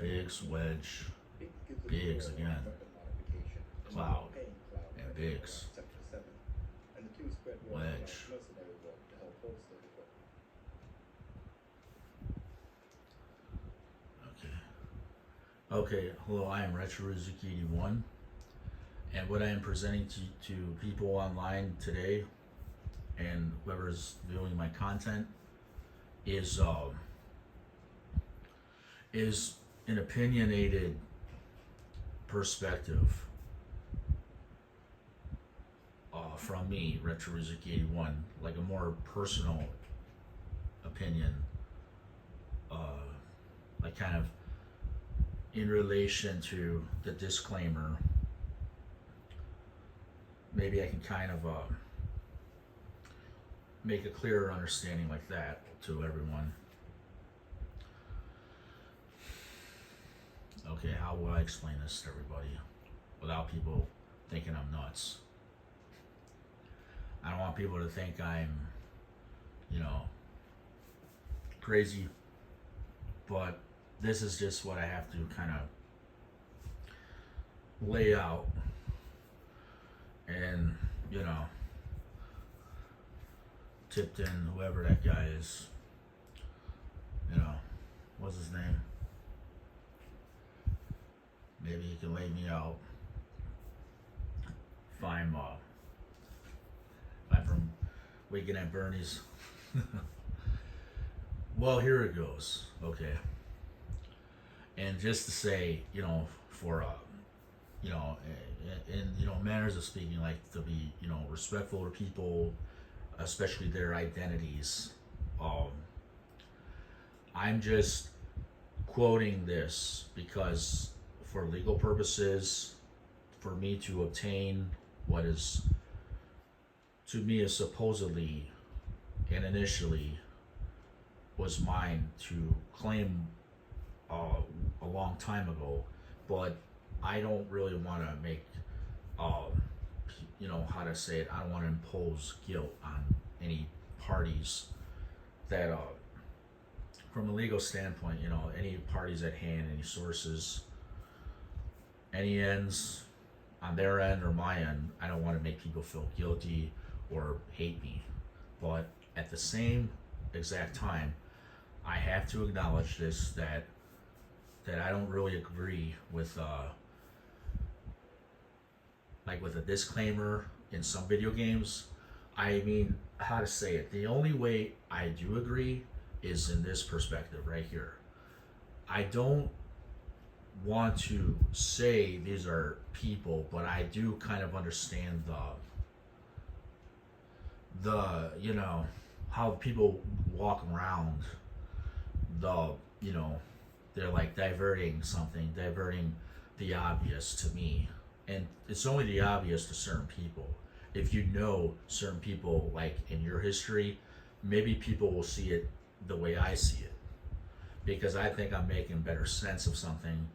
Biggs, Wedge, Biggs again, Cloud, and Biggs, Wedge. Okay. Okay, hello, I am RetroRizuki81, and what I am presenting to people online today and whoever's viewing my content is is an opinionated perspective from me, RetroRizuki81, like a more personal opinion, like kind of in relation to the disclaimer. Maybe I can kind of make a clearer understanding like that to everyone. Okay, how will I explain this to everybody without people thinking I'm nuts? I don't want people to think I'm, crazy, but this is just what I have to kind of lay out. And, Tipton, whoever that guy is, what's his name? Maybe he can lay me out if I'm from Waking at Bernie's. Well, here it goes. Okay. And just to say, for in manners of speaking, like to be respectful to people, especially their identities. I'm just quoting this because for legal purposes, for me to obtain what is to me is supposedly and initially was mine to claim a long time ago, but I don't really want to make how to say it, I don't want to impose guilt on any parties that from a legal standpoint, any parties at hand, any sources, any ends on their end or my end, I don't want to make people feel guilty or hate me. But at the same exact time, I have to acknowledge this that I don't really agree with like with a disclaimer in some video games. I mean, how to say it? The only way I do agree is in this perspective right here. I don't want to say these are people, but I do kind of understand the how people walk around the they're like diverting the obvious to me, and it's only the obvious to certain people. If you know certain people, like in your history, maybe people will see it the way I see it, because I think I'm making better sense of something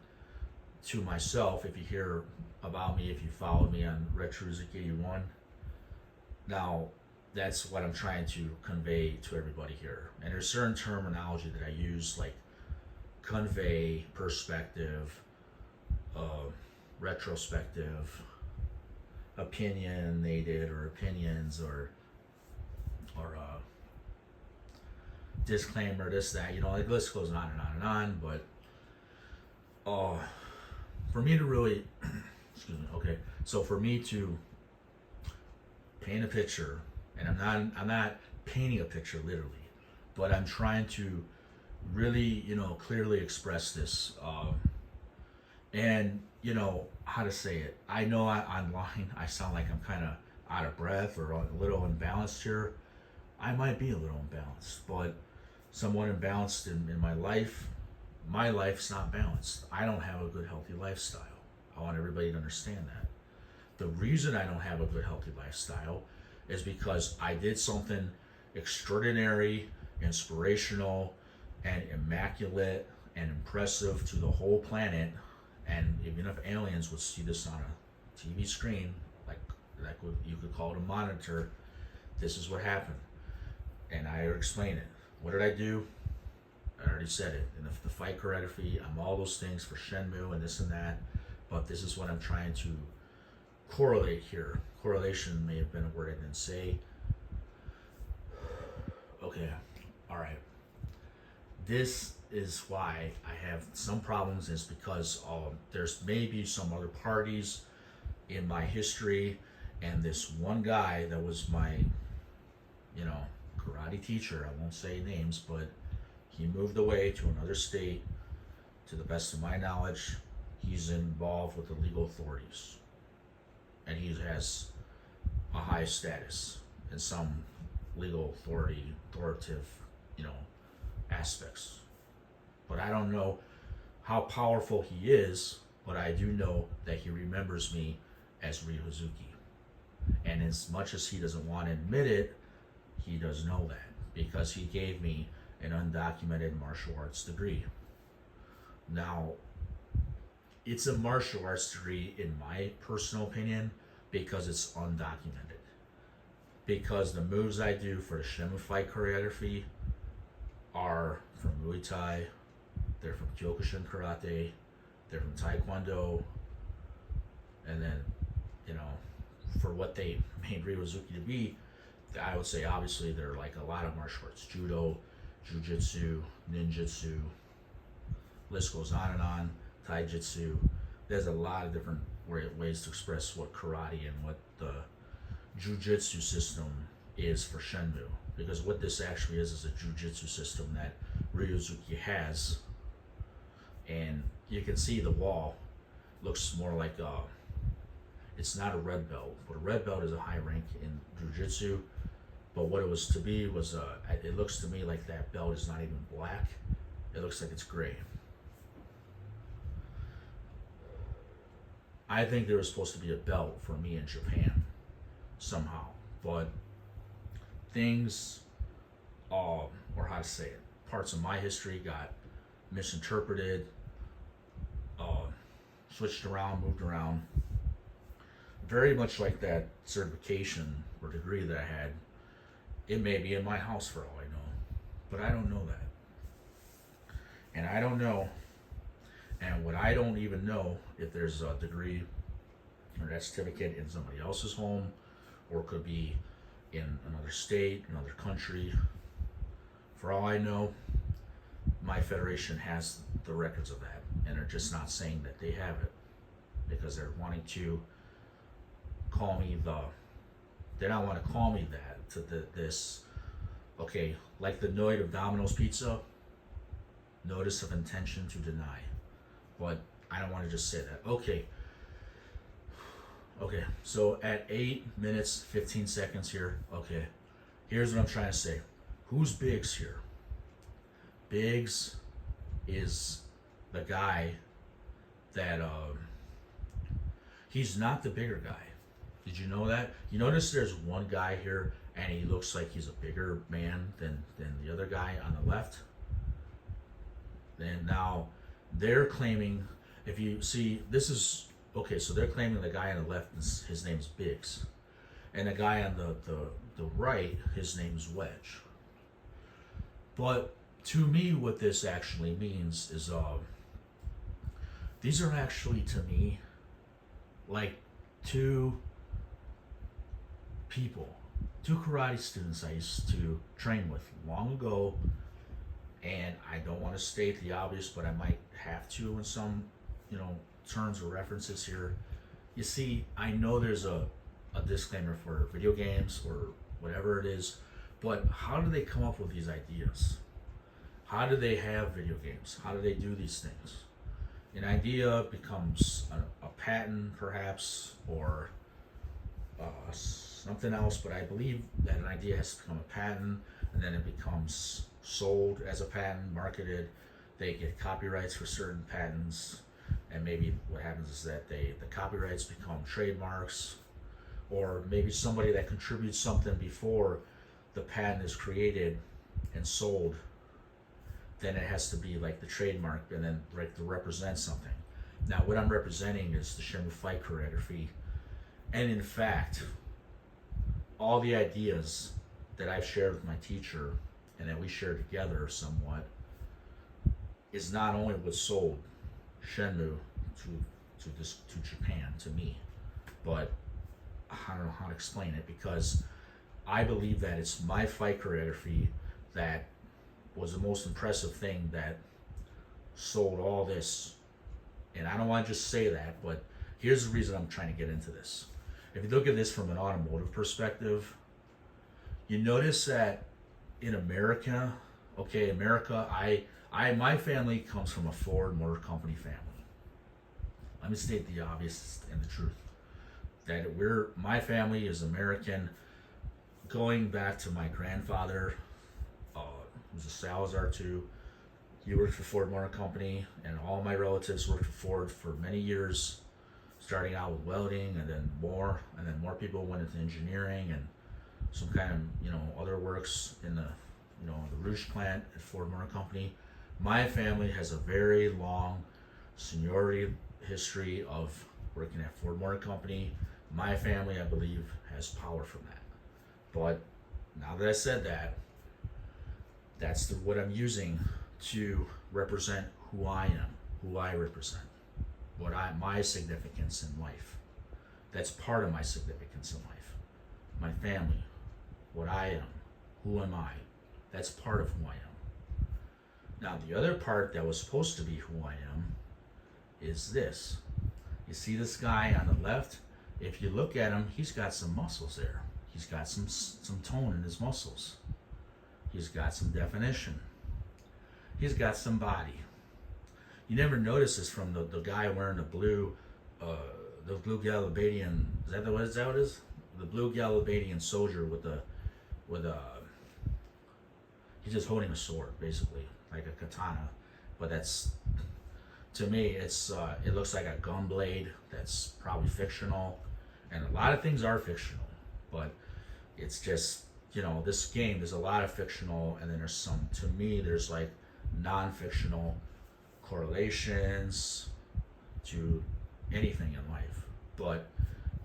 to myself. If you hear about me, if you follow me on RetroRizuki81, now that's what I'm trying to convey to everybody here. And there's certain terminology that I use, like convey, perspective, retrospective, opinionated, or opinions, or disclaimer, this, that, the list goes on and on and on. But for me to really excuse me, okay, so for me to paint a picture, and I'm not painting a picture literally, but I'm trying to really clearly express this, and how to say it. I know online I sound like I'm kind of out of breath or a little imbalanced here. I might be a little imbalanced, but somewhat imbalanced in my life. My life's not balanced. I don't have a good healthy lifestyle. I want everybody to understand that. The reason I don't have a good healthy lifestyle is because I did something extraordinary, inspirational, and immaculate and impressive to the whole planet. And even if aliens would see this on a TV screen, like you could call it a monitor, this is what happened. And I explain it. What did I do? I already said it. And the fight choreography, I'm all those things for Shenmue and this and that. But this is what I'm trying to correlate here. Correlation may have been a word I didn't say. Okay, all right. This is why I have some problems, is because there's maybe some other parties in my history, and this one guy that was my, karate teacher, I won't say names, but he moved away to another state. To the best of my knowledge, he's involved with the legal authorities, and he has a high status in some legal authoritative, aspects. But I don't know how powerful he is, but I do know that he remembers me as Ryu Hazuki. And as much as he doesn't want to admit it, he does know that, because he gave me an undocumented martial arts degree. Now, it's a martial arts degree in my personal opinion because it's undocumented. Because the moves I do for the Shenmue fight choreography are from Muay Thai, they're from Kyokushin Karate, they're from Taekwondo, and then, for what they made Ryu Hazuki to be, I would say obviously they're like a lot of martial arts: judo, jujitsu, ninjutsu. List goes on and on. Taijutsu. There's a lot of different ways to express what karate and what the jujitsu system is for Shenmue. Because what this actually is a jujitsu system that Ryu Hazuki has, and you can see the wall looks more like it's not a red belt, but a red belt is a high rank in jujitsu. But what it was to be was, it looks to me like that belt is not even black. It looks like it's gray. I think there was supposed to be a belt for me in Japan somehow, but things, or how to say it, parts of my history got misinterpreted, switched around, moved around. Very much like that certification or degree that I had. It may be in my house for all I know, but I don't know that. And I don't know, and what I don't even know, if there's a degree or that certificate in somebody else's home, or it could be in another state, another country. For all I know, my federation has the records of that, and they're just not saying that they have it, because they're wanting to call me they don't want to call me that, to this, okay, like the Noid of Domino's Pizza, notice of intention to deny. But I don't want to just say that. Okay, so at 8 minutes, 15 seconds here, okay, here's what I'm trying to say. Who's Biggs here? Biggs is the guy that, he's not the bigger guy. Did you know that? You notice there's one guy here and he looks like he's a bigger man than the other guy on the left? And now they're claiming, if you see, this is, okay, so they're claiming the guy on the left, his name's Biggs. And the guy on the right, his name's Wedge. But to me, what this actually means is, these are actually, to me, like two karate students I used to train with long ago, and I don't want to state the obvious, but I might have to in some, terms or references here. You see, I know there's a disclaimer for video games or whatever it is, but how do they come up with these ideas? How do they have video games? How do they do these things? An idea becomes a patent, perhaps, or something else, but I believe that an idea has to become a patent, and then it becomes sold as a patent, marketed. They get copyrights for certain patents, and maybe what happens is that the copyrights become trademarks, or maybe somebody that contributes something before the patent is created and sold, then it has to be like the trademark, and then like to represent something. Now what I'm representing is the Shenmue fight choreography, and in fact, all the ideas that I've shared with my teacher and that we shared together somewhat is not only what sold Shenmue to Japan to me, but I don't know how to explain it, because I believe that it's my fight choreography that was the most impressive thing that sold all this. And I don't want to just say that, but here's the reason I'm trying to get into this. If you look at this from an automotive perspective, you notice that in America, okay, America, my family comes from a Ford Motor Company family. Let me state the obvious and the truth. That my family is American, going back to my grandfather, who's a Salazar too. He worked for Ford Motor Company, and all my relatives worked for Ford for many years, starting out with welding, and then more people went into engineering and some kind of, other works in the, the Rouge plant at Ford Motor Company. My family has a very long seniority history of working at Ford Motor Company. My family, I believe, has power from that. But now that I said that, that's what I'm using to represent who I am, who I represent, my significance in life. That's part of my significance in life. My family, what I am, who am I? That's part of who I am. Now, the other part that was supposed to be who I am is this. You see this guy on the left? If you look at him, he's got some muscles there. He's got some tone in his muscles. He's got some definition. He's got some body. You never notice this from the guy wearing the blue Galabadian. Is that what it is? The blue Galabadian soldier with he's just holding a sword, basically, like a katana. But that's, to me, it looks like a gun blade. That's probably fictional, and a lot of things are fictional. But it's just, this game, there's a lot of fictional, and then there's some, to me, there's like non-fictional correlations to anything in life. But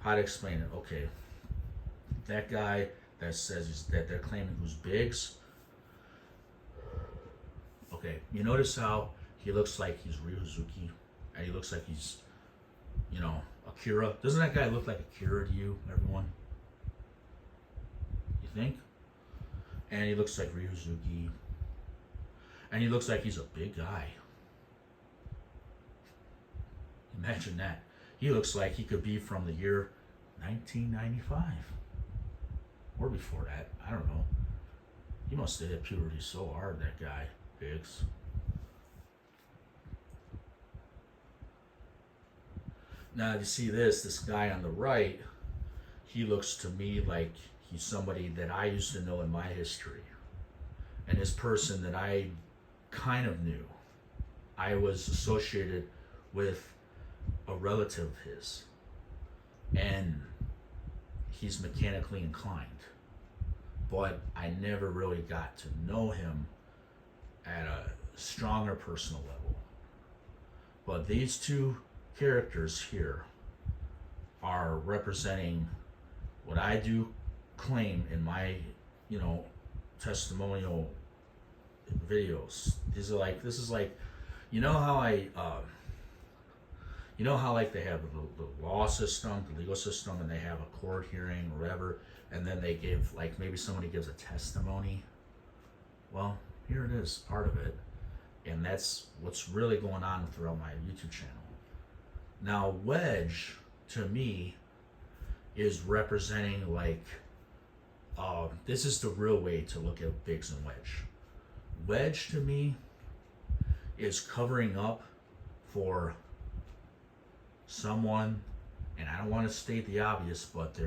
how to explain it? Okay, that guy that says that they're claiming who's Biggs. Okay, you notice how he looks like he's Ryuzuki, and he looks like he's, Akira. Doesn't that guy look like Akira to you, everyone? You think? And he looks like Ryuzuki. And he looks like he's a big guy. Imagine that. He looks like he could be from the year 1995. Or before that. I don't know. He must have hit puberty so hard, that guy, Biggs. Now, you see this guy on the right, he looks to me like he's somebody that I used to know in my history. And this person that I kind of knew, I was associated with a relative of his. And he's mechanically inclined. But I never really got to know him at a stronger personal level. But these two characters here are representing what I do claim in my, testimonial videos. This is like, how like they have the law system, the legal system, and they have a court hearing or whatever, and then they give, like, maybe somebody gives a testimony. Well, here it is, part of it. And that's what's really going on throughout my YouTube channel. Now, Wedge, to me, is representing, like, this is the real way to look at Biggs and Wedge. Wedge, to me, is covering up for someone, and I don't want to state the obvious, but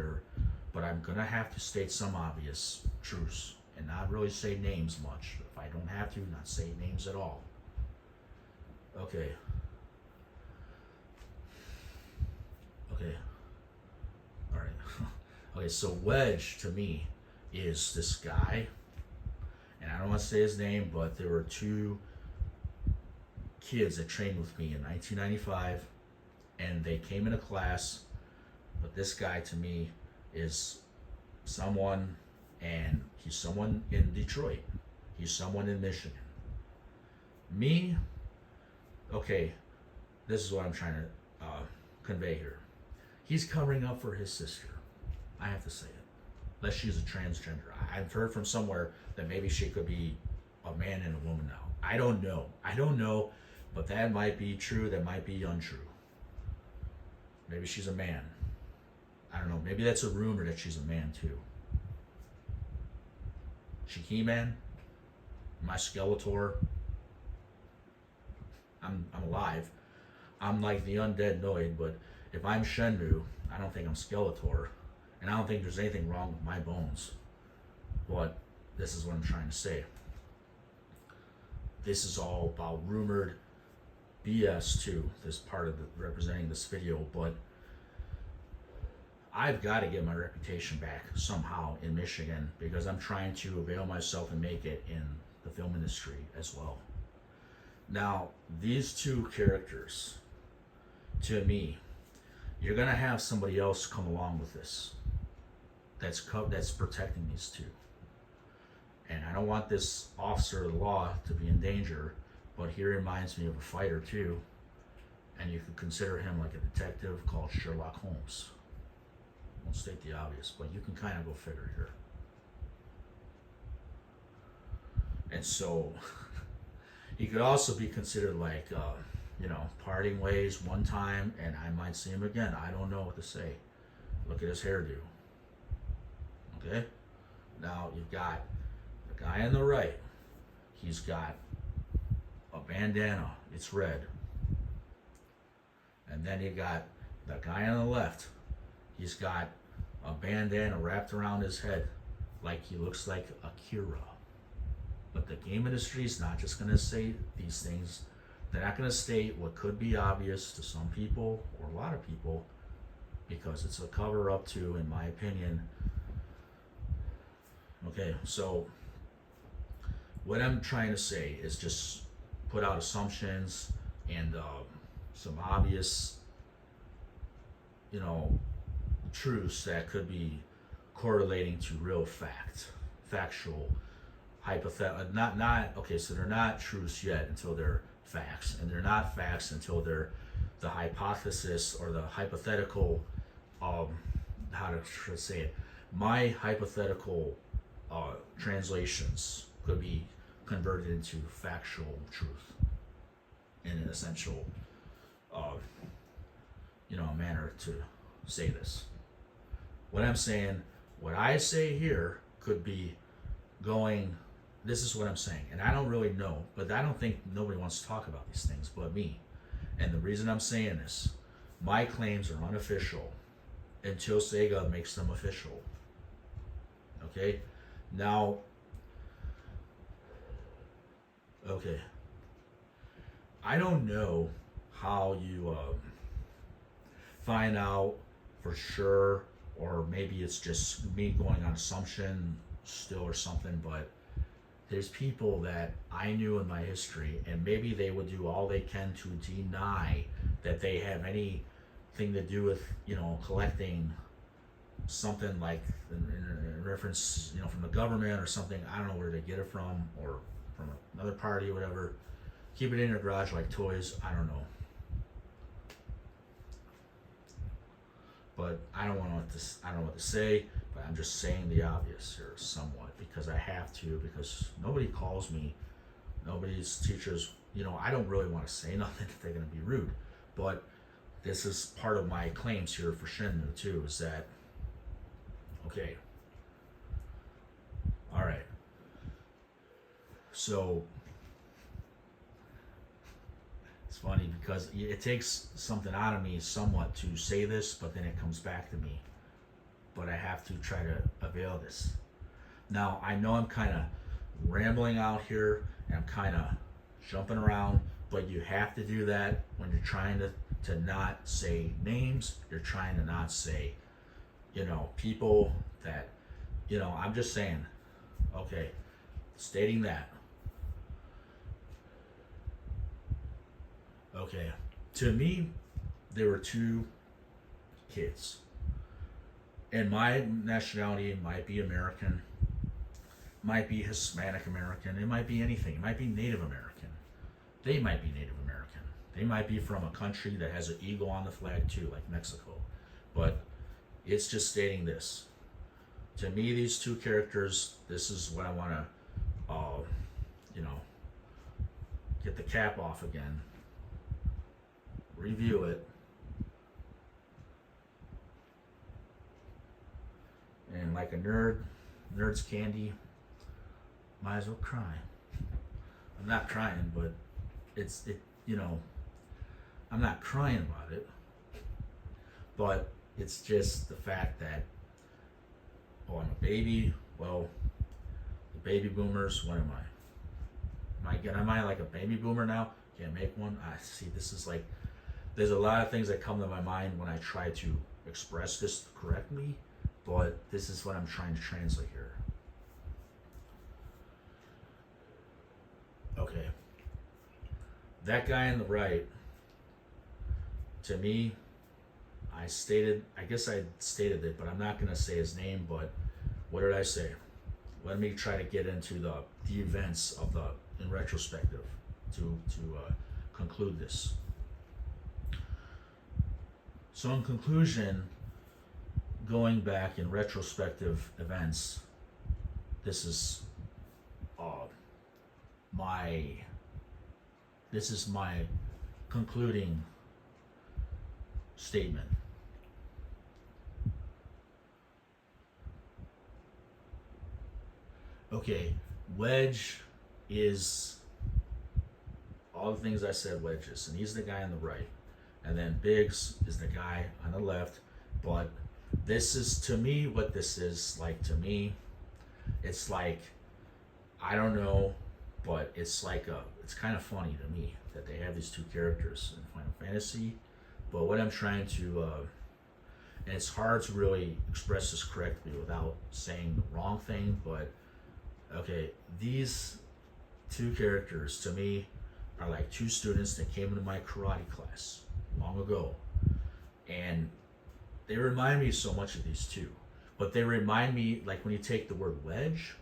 I'm gonna have to state some obvious truths and not really say names much. If I don't have to, not say names at all. Okay. All right. Okay, so Wedge, to me, is this guy, and I don't want to say his name, but there were two kids that trained with me in 1995, and they came into class, but this guy, to me, is someone, and he's someone in Detroit. He's someone in Michigan. Me, okay, this is what I'm trying to convey here. He's covering up for his sister. I have to say it. Unless she's a transgender. I've heard from somewhere that maybe she could be a man and a woman now. I don't know. I don't know, but that might be true. That might be untrue. Maybe she's a man. I don't know. Maybe that's a rumor that she's a man too. She He-Man? Am I Skeletor? I'm alive. I'm like the undead Noid, but if I'm Shenmue, I don't think I'm Skeletor. And I don't think there's anything wrong with my bones. But this is what I'm trying to say. This is all about rumored BS too, this part of representing this video, but I've got to get my reputation back somehow in Michigan because I'm trying to avail myself and make it in the film industry as well. Now, these two characters, to me, you're going to have somebody else come along with this that's protecting these two. And I don't want this officer of the law to be in danger, but he reminds me of a fighter too, and you could consider him like a detective called Sherlock Holmes. I won't state the obvious, but you can kind of go figure here. And so he could also be considered like, parting ways one time, and I might see him again. I don't know what to say. Look at his hairdo. Okay? Now you've got the guy on the right. He's got a bandana. It's red. And then you got the guy on the left. He's got a bandana wrapped around his head like he looks like Akira. But the game industry is not just going to say these things. They're not going to state what could be obvious to some people or a lot of people because it's a cover up to, in my opinion. Okay, so what I'm trying to say is just put out assumptions and some obvious, truths that could be correlating to real factual, hypothetical. Okay. So they're not truths yet until they're facts, and they're not facts until they're the hypothesis or the hypothetical. How to say it? My hypothetical translations could be converted into factual truth in an essential, manner to say this. What I'm saying, what I say here could be going, this is what I'm saying, and I don't really know, but I don't think nobody wants to talk about these things but me. And the reason I'm saying this, my claims are unofficial until Sega makes them official. Okay? Now, okay, I don't know how you find out for sure, or maybe it's just me going on assumption still or something, but there's people that I knew in my history, and maybe they would do all they can to deny that they have anything to do with, collecting something like in reference, from the government or something. I don't know where they get it from, or from another party or whatever. Keep it in your garage like toys. I don't know. But I don't know what to say, but I'm just saying the obvious here somewhat because I have to, because nobody calls me, nobody's teachers, I don't really want to say nothing if they're going to be rude, but this is part of my claims here for Shenmue too, is that, okay, all right, so it's funny because it takes something out of me somewhat to say this, but then it comes back to me. But I have to try to avail this. Now, I know I'm kind of rambling out here, and I'm kind of jumping around, but you have to do that when you're trying to not say names. You're trying to not say, people that, I'm just saying, okay, stating that. Okay, to me, there were two kids. And my nationality might be American, might be Hispanic American, it might be anything. It might be Native American. They might be Native American. They might be from a country that has an eagle on the flag too, like Mexico. But it's just stating this. To me, these two characters, this is what I want to, you know, get the cap off again, review it, and like a nerd's candy, might as well cry. I'm not crying, but you know, I'm not crying about it, but it's just the fact that, oh, I'm a baby. Well, the baby boomers, what am I? Am I like a baby boomer now? Can't make one? I see, this is like, there's a lot of things that come to my mind when I try to express this correctly, but this is what I'm trying to translate here. Okay. That guy on the right, to me, I guess I stated it, but I'm not going to say his name, but what did I say? Let me try to get into the events of in retrospective to conclude this. So in conclusion, going back in retrospective events, this is my concluding statement. Okay, Wedge is all the things I said Wedge is, and he's the guy on the right. And then Biggs is the guy on the left. But this is, to me, what this is like to me. It's like, I don't know, but it's kind of funny to me that they have these two characters in Final Fantasy. But what I'm trying to, and it's hard to really express this correctly without saying the wrong thing, but okay, these two characters to me are like two students that came into my karate class long ago, and they remind me so much of these two. But they remind me, like when you take the word wedge,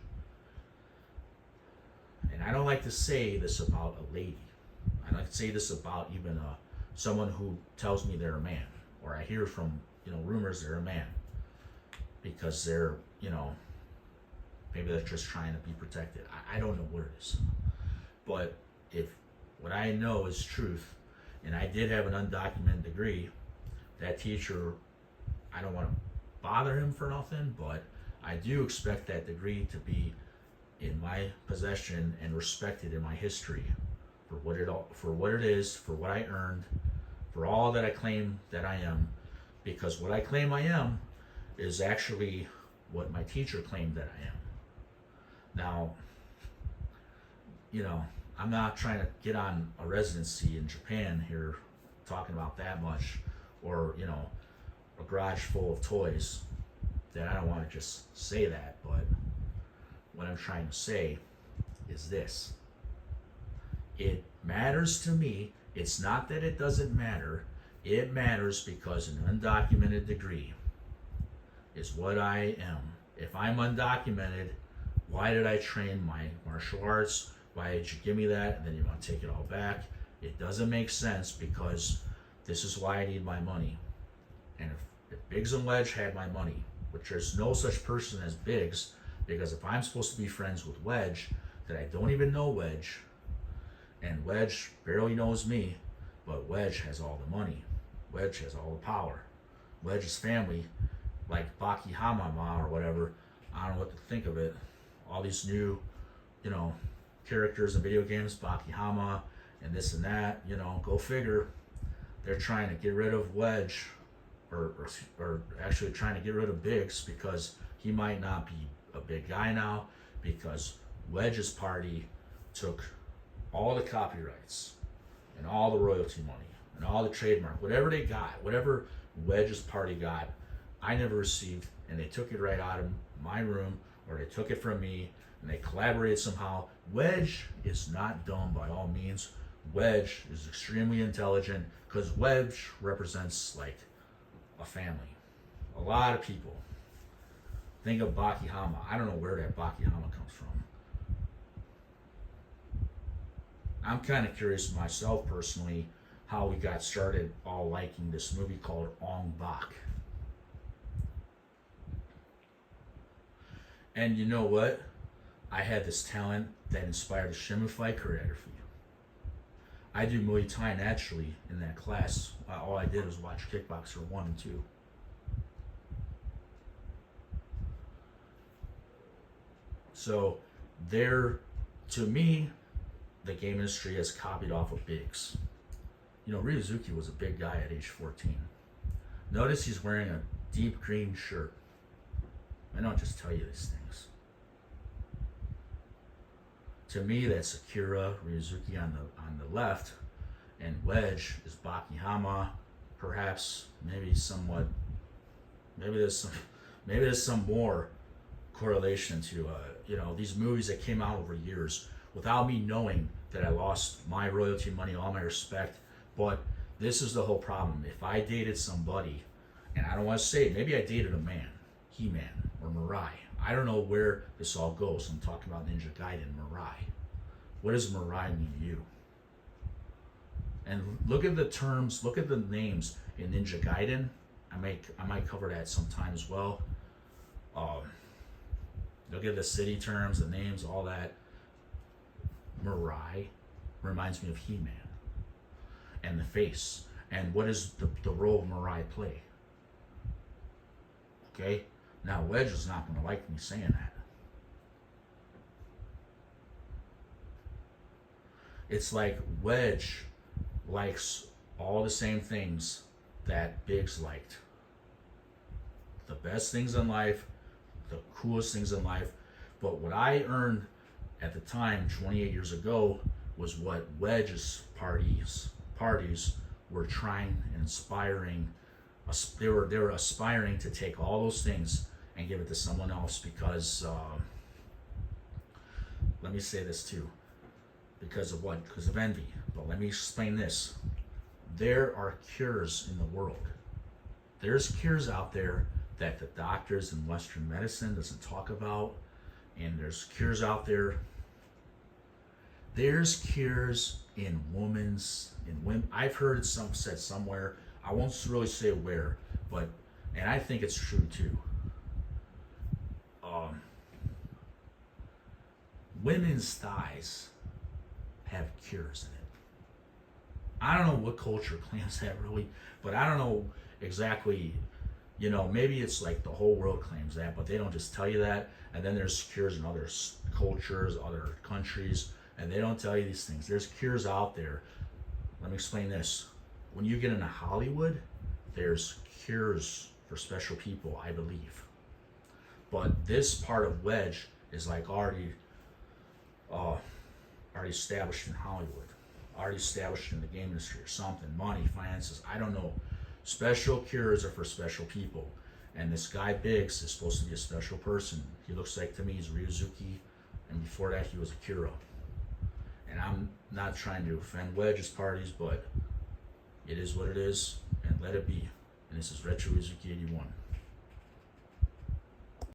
and I don't like to say this about a lady, I like to say this about even someone who tells me they're a man, or I hear from rumors they're a man, because they're maybe they're just trying to be protected. I don't know what it is, but if what I know is truth, and I did have an undocumented degree, that teacher, I don't want to bother him for nothing, but I do expect that degree to be in my possession and respected in my history for what it is, for what I earned, for all that I claim that I am, because what I claim I am is actually what my teacher claimed that I am. Now, I'm not trying to get on a residency in Japan here talking about that much, or a garage full of toys, that I don't want to just say that, but what I'm trying to say is this. It matters to me. It's not that it doesn't matter. It matters because an undocumented degree is what I am. If I'm undocumented, why did I train my martial arts? Why did you give me that and then you want to take it all back? It doesn't make sense, because this is why I need my money. And if Biggs and Wedge had my money, which there's no such person as Biggs, because if I'm supposed to be friends with Wedge, that I don't even know Wedge, and Wedge barely knows me, but Wedge has all the money. Wedge has all the power. Wedge's family, like Baki Hamama or whatever, I don't know what to think of it. All these new, characters in video games, Baki Hama, and this and that, go figure. They're trying to get rid of Wedge, or actually trying to get rid of Biggs, because he might not be a big guy now, because Wedge's party took all the copyrights and all the royalty money and all the trademark, whatever they got, whatever Wedge's party got, I never received, and they took it right out of my room, or they took it from me, and they collaborated somehow. Wedge is not dumb by all means. Wedge is extremely intelligent, because Wedge represents like a family, a lot of people. Think of Baki Hama. I don't know where that Baki Hama comes from. I'm kind of curious myself personally how we got started all liking this movie called Ong Bak. And you know what? I had this talent that inspired a Shimu fight choreography. I do Muay Thai naturally in that class. All I did was watch Kickboxer 1 and 2. So there, to me, the game industry has copied off of Biggs. You know, Ryuzuki was a big guy at age 14. Notice he's wearing a deep green shirt. I don't just tell you these things. To me, that's Akira Ryuzuki on the left, and Wedge is Bakihama. Perhaps, maybe somewhat. Maybe there's some more correlation to these movies that came out over years without me knowing that I lost my royalty money, all my respect. But this is the whole problem. If I dated somebody, and I don't want to say it, maybe I dated a man, He-Man or Mirai. I don't know where this all goes. I'm talking about Ninja Gaiden, Mirai. What does Mirai mean to you? And look at the terms, look at the names in Ninja Gaiden. I might cover that sometime as well. Look at the city terms, the names, all that. Mirai reminds me of He-Man. And the face. And what does the role of Mirai play? Okay? Now, Wedge is not going to like me saying that. It's like Wedge likes all the same things that Biggs liked. The best things in life, the coolest things in life. But what I earned at the time, 28 years ago, was what Wedge's parties were trying and inspiring. They were aspiring to take all those things and give it to someone else because, let me say this too, because of what? Because of envy. But let me explain this. There are cures in the world. There's cures out there that the doctors in Western medicine doesn't talk about, and there's cures out there. There's cures in women. I've heard it said somewhere. I won't really say where, but and I think it's true too. Women's thighs have cures in it. I don't know what culture claims that really, but I don't know exactly. Maybe it's like the whole world claims that, but they don't just tell you that. And then there's cures in other cultures, other countries, and they don't tell you these things. There's cures out there. Let me explain this. When you get into Hollywood, there's cures for special people, I believe. But this part of Wedge is like already established in Hollywood, already established in the game industry or something, money, finances, I don't know. Special cures are for special people. And this guy Biggs is supposed to be a special person. He looks like, to me, he's Ryuzuki, and before that he was Akira. And I'm not trying to offend Wedge's parties, but it is what it is, and let it be. And this is Retro Ryuzuki 81.